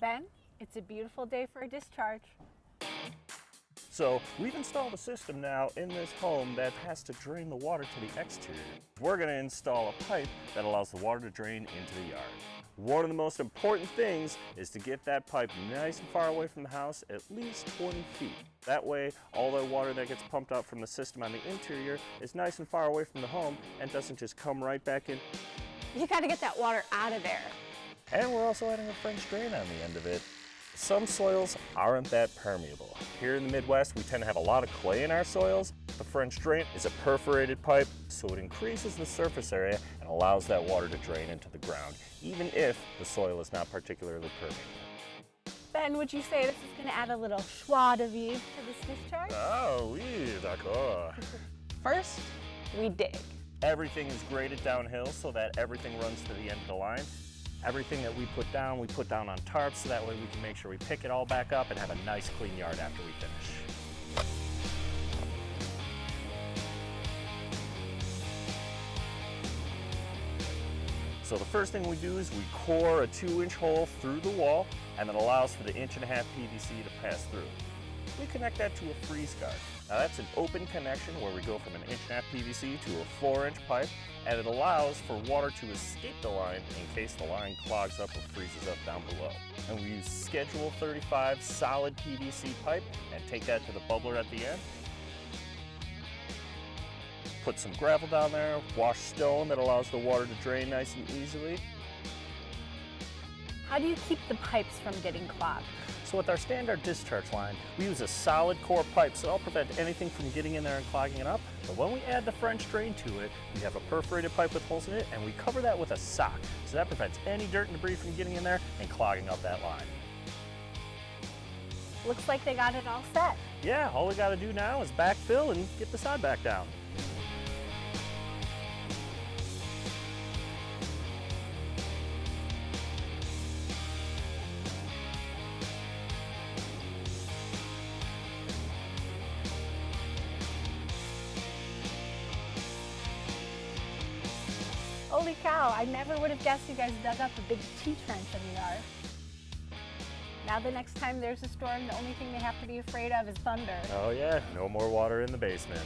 Ben, it's a beautiful day for a discharge. So we've installed a system now in this home that has to drain the water to the exterior. We're going to install a pipe that allows the water to drain into the yard. One of the most important things is to get that pipe nice and far away from the house, at least 20 feet. That way, all the water that gets pumped out from the system on the interior is nice and far away from the home and doesn't just come right back in. You gotta get that water out of there. And we're also adding a French drain on the end of it. Some soils aren't that permeable. Here in the Midwest, we tend to have a lot of clay in our soils. The French drain is a perforated pipe, so it increases the surface area and allows that water to drain into the ground, even if the soil is not particularly permeable. Ben, would you say this is gonna add a little joie de vivre to this discharge? Oh, oui, d'accord. First, we dig. Everything is graded downhill so that everything runs to the end of the line. Everything that we put down on tarps so that way we can make sure we pick it all back up and have a nice clean yard after we finish. So the first thing we do is we core a 2-inch hole through the wall, and that allows for the 1.5-inch PVC to pass through. We connect that to a freeze guard. Now that's an open connection where we go from an 1.5-inch PVC to a 4-inch pipe, and it allows for water to escape the line in case the line clogs up or freezes up down below. And we use Schedule 35 solid PVC pipe and take that to the bubbler at the end. Put some gravel down there, wash stone that allows the water to drain nice and easily. How do you keep the pipes from getting clogged? So with our standard discharge line, we use a solid core pipe so it'll prevent anything from getting in there and clogging it up. But when we add the French drain to it, we have a perforated pipe with holes in it, and we cover that with a sock. So that prevents any dirt and debris from getting in there and clogging up that line. Looks like they got it all set. Yeah, all we gotta do now is backfill and get the sod back down. Holy cow, I never would have guessed you guys dug up a big T-trench in the yard. Now the next time there's a storm, the only thing they have to be afraid of is thunder. Oh yeah, no more water in the basement.